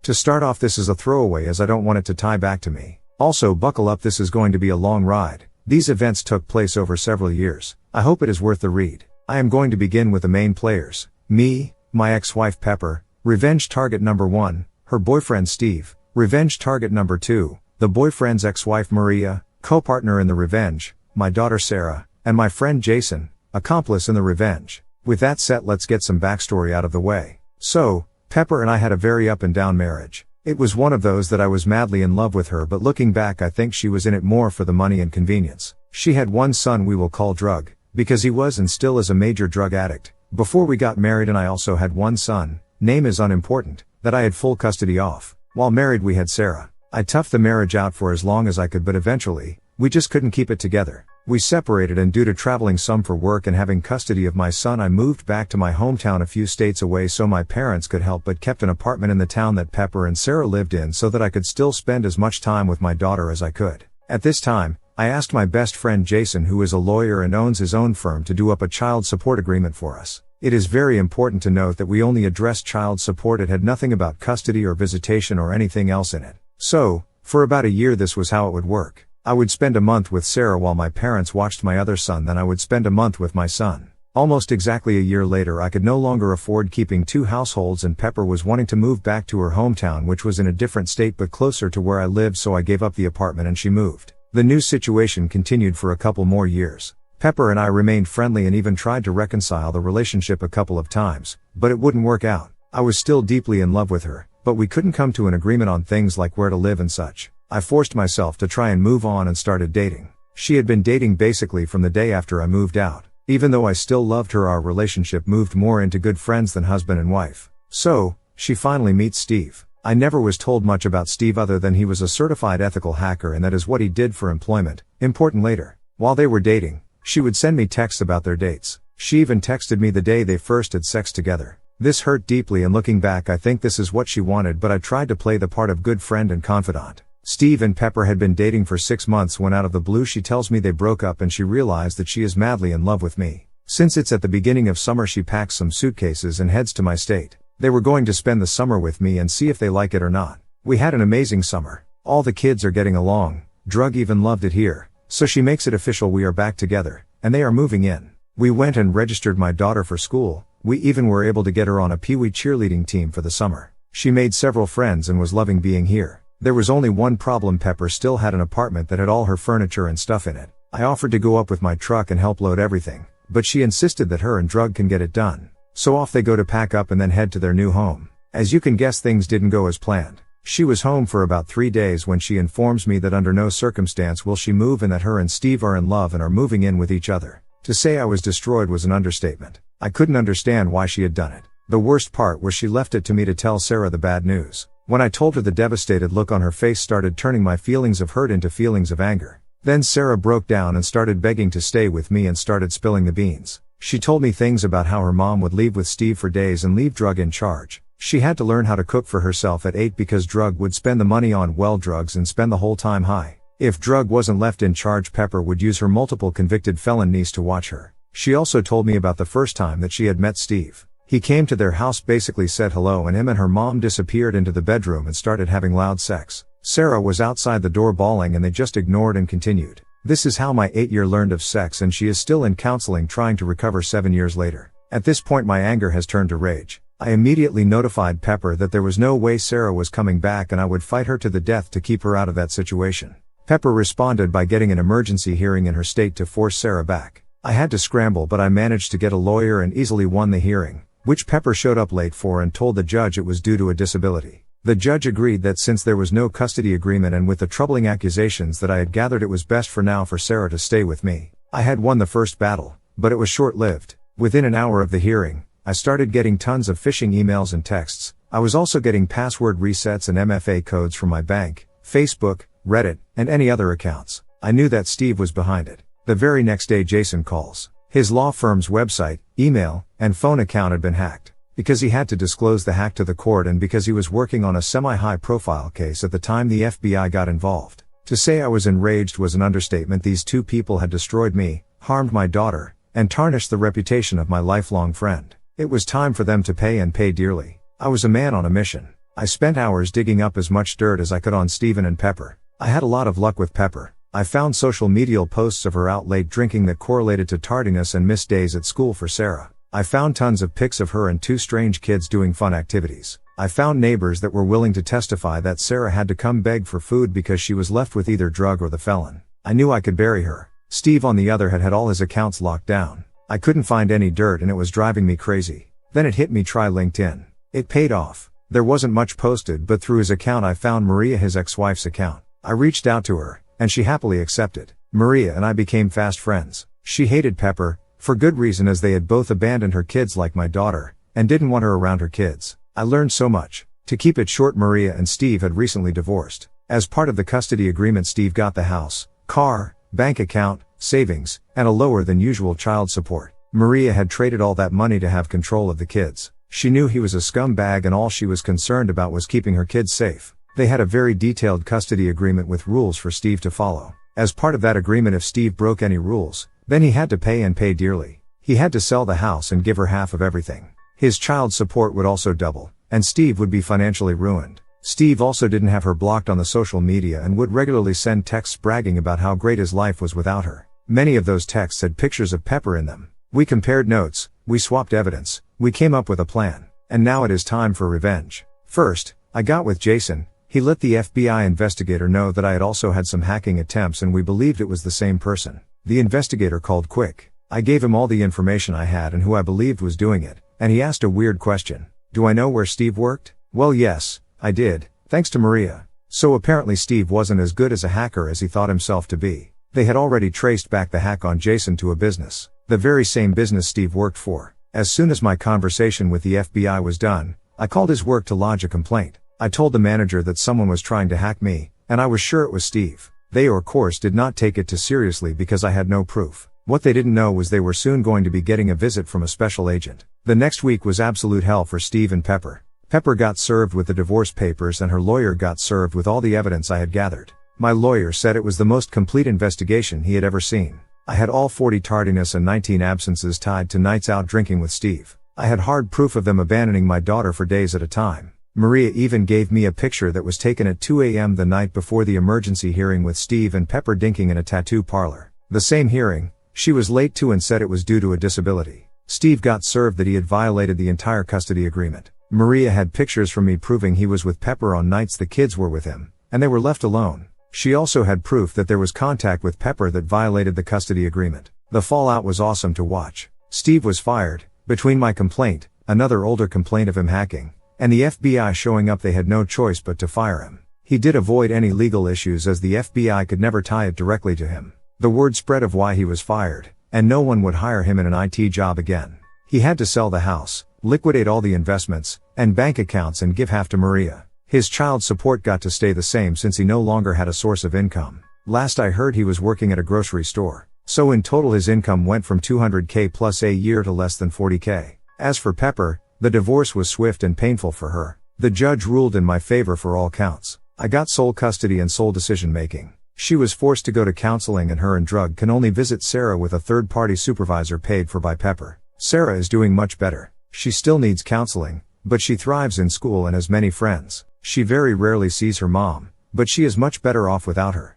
To start off, this is a throwaway as I don't want it to tie back to me. Also, buckle up, this is going to be a long ride. These events took place over several years. I hope it is worth the read. I am going to begin with the main players. Me, my ex-wife Pepper, revenge target number 1, her boyfriend Steve, revenge target number 2, the boyfriend's ex-wife Maria, co-partner in the revenge, my daughter Sarah, and my friend Jason, accomplice in the revenge. With that set, let's get some backstory out of the way. So, Pepper and I had a very up and down marriage. It was one of those that I was madly in love with her, but looking back I think she was in it more for the money and convenience. She had one son we will call Drug, because he was and still is a major drug addict, before we got married, and I also had one son, name is unimportant, that I had full custody of. While married we had Sarah. I toughed the marriage out for as long as I could, but eventually, we just couldn't keep it together. We separated, and due to traveling some for work and having custody of my son, I moved back to my hometown a few states away so my parents could help, but kept an apartment in the town that Pepper and Sarah lived in so that I could still spend as much time with my daughter as I could. At this time, I asked my best friend Jason, who is a lawyer and owns his own firm, to do up a child support agreement for us. It is very important to note that we only addressed child support. It had nothing about custody or visitation or anything else in it. So, for about a year this was how it would work. I would spend a month with Sarah while my parents watched my other son, then I would spend a month with my son. Almost exactly a year later I could no longer afford keeping two households, and Pepper was wanting to move back to her hometown, which was in a different state but closer to where I lived, so I gave up the apartment and she moved. The new situation continued for a couple more years. Pepper and I remained friendly and even tried to reconcile the relationship a couple of times, but it wouldn't work out. I was still deeply in love with her, but we couldn't come to an agreement on things like where to live and such. I forced myself to try and move on and started dating. She had been dating basically from the day after I moved out. Even though I still loved her, our relationship moved more into good friends than husband and wife. So, she finally meets Steve. I never was told much about Steve other than he was a certified ethical hacker, and that is what he did for employment. Important later. While they were dating, she would send me texts about their dates. She even texted me the day they first had sex together. This hurt deeply, and looking back I think this is what she wanted, but I tried to play the part of good friend and confidant. Steve and Pepper had been dating for 6 months when out of the blue she tells me they broke up and she realized that she is madly in love with me. Since it's at the beginning of summer, she packs some suitcases and heads to my state. They were going to spend the summer with me and see if they like it or not. We had an amazing summer. All the kids are getting along. Drug even loved it here. So she makes it official, we are back together, and they are moving in. We went and registered my daughter for school. We even were able to get her on a Pee-wee cheerleading team for the summer. She made several friends and was loving being here. There was only one problem: Pepper still had an apartment that had all her furniture and stuff in it. I offered to go up with my truck and help load everything, but she insisted that her and Drug can get it done. So off they go to pack up and then head to their new home. As you can guess, things didn't go as planned. She was home for about 3 days when she informs me that under no circumstance will she move, and that her and Steve are in love and are moving in with each other. To say I was destroyed was an understatement. I couldn't understand why she had done it. The worst part was she left it to me to tell Sarah the bad news. When I told her, the devastated look on her face started turning my feelings of hurt into feelings of anger. Then Sarah broke down and started begging to stay with me and started spilling the beans. She told me things about how her mom would leave with Steve for days and leave Drug in charge. She had to learn how to cook for herself at 8 because Drug would spend the money on drugs and spend the whole time high. If Drug wasn't left in charge, Pepper would use her multiple convicted felon niece to watch her. She also told me about the first time that she had met Steve. He came to their house, basically said hello, and him and her mom disappeared into the bedroom and started having loud sex. Sarah was outside the door bawling and they just ignored and continued. This is how my 8-year learned of sex, and she is still in counseling trying to recover 7 years later. At this point my anger has turned to rage. I immediately notified Pepper that there was no way Sarah was coming back and I would fight her to the death to keep her out of that situation. Pepper responded by getting an emergency hearing in her state to force Sarah back. I had to scramble, but I managed to get a lawyer and easily won the hearing, which Pepper showed up late for and told the judge it was due to a disability. The judge agreed that since there was no custody agreement and with the troubling accusations that I had gathered, it was best for now for Sarah to stay with me. I had won the first battle, but it was short-lived. Within an hour of the hearing, I started getting tons of phishing emails and texts. I was also getting password resets and MFA codes from my bank, Facebook, Reddit, and any other accounts. I knew that Steve was behind it. The very next day Jason calls. His law firm's website, email, and phone account had been hacked. Because he had to disclose the hack to the court and because he was working on a semi-high profile case at the time the FBI got involved. To say I was enraged was an understatement. These two people had destroyed me, harmed my daughter, and tarnished the reputation of my lifelong friend. It was time for them to pay, and pay dearly. I was a man on a mission. I spent hours digging up as much dirt as I could on Steven and Pepper. I had a lot of luck with Pepper. I found social media posts of her out late drinking that correlated to tardiness and missed days at school for Sarah. I found tons of pics of her and two strange kids doing fun activities. I found neighbors that were willing to testify that Sarah had to come beg for food because she was left with either drug or the felon. I knew I could bury her. Steve on the other had all his accounts locked down. I couldn't find any dirt and it was driving me crazy. Then it hit me, try LinkedIn. It paid off. There wasn't much posted, but through his account I found Maria, his ex-wife's account. I reached out to her, and she happily accepted. Maria and I became fast friends. She hated Pepper, for good reason, as they had both abandoned her kids like my daughter, and didn't want her around her kids. I learned so much. To keep it short, Maria and Steve had recently divorced. As part of the custody agreement, Steve got the house, car, bank account, savings, and a lower than usual child support. Maria had traded all that money to have control of the kids. She knew he was a scumbag and all she was concerned about was keeping her kids safe. They had a very detailed custody agreement with rules for Steve to follow. As part of that agreement, if Steve broke any rules, then he had to pay, and pay dearly. He had to sell the house and give her half of everything. His child support would also double, and Steve would be financially ruined. Steve also didn't have her blocked on the social media and would regularly send texts bragging about how great his life was without her. Many of those texts had pictures of Pepper in them. We compared notes, we swapped evidence, we came up with a plan. And now it is time for revenge. First, I got with Jason. He let the FBI investigator know that I had also had some hacking attempts and we believed it was the same person. The investigator called quick. I gave him all the information I had and who I believed was doing it, and he asked a weird question. Do I know where Steve worked? Well, yes, I did, thanks to Maria. So apparently Steve wasn't as good as a hacker as he thought himself to be. They had already traced back the hack on Jason to a business, the very same business Steve worked for. As soon as my conversation with the FBI was done, I called his work to lodge a complaint. I told the manager that someone was trying to hack me, and I was sure it was Steve. They, of course, did not take it too seriously because I had no proof. What they didn't know was they were soon going to be getting a visit from a special agent. The next week was absolute hell for Steve and Pepper. Pepper got served with the divorce papers and her lawyer got served with all the evidence I had gathered. My lawyer said it was the most complete investigation he had ever seen. I had all 40 tardiness and 19 absences tied to nights out drinking with Steve. I had hard proof of them abandoning my daughter for days at a time. Maria even gave me a picture that was taken at 2 a.m. the night before the emergency hearing with Steve and Pepper dinking in a tattoo parlor. The same hearing, she was late to and said it was due to a disability. Steve got served that he had violated the entire custody agreement. Maria had pictures from me proving he was with Pepper on nights the kids were with him, and they were left alone. She also had proof that there was contact with Pepper that violated the custody agreement. The fallout was awesome to watch. Steve was fired. Between my complaint, another older complaint of him hacking, and the FBI showing up, they had no choice but to fire him. He did avoid any legal issues as the FBI could never tie it directly to him. The word spread of why he was fired, and no one would hire him in an IT job again. He had to sell the house, liquidate all the investments and bank accounts and give half to Maria. His child support got to stay the same since he no longer had a source of income. Last I heard he was working at a grocery store. So in total his income went from $200K plus a year to less than $40K. As for Pepper, the divorce was swift and painful for her. The judge ruled in my favor for all counts. I got sole custody and sole decision making. She was forced to go to counseling and her and drug can only visit Sarah with a third-party supervisor paid for by Pepper. Sarah is doing much better. She still needs counseling, but she thrives in school and has many friends. She very rarely sees her mom, but she is much better off without her.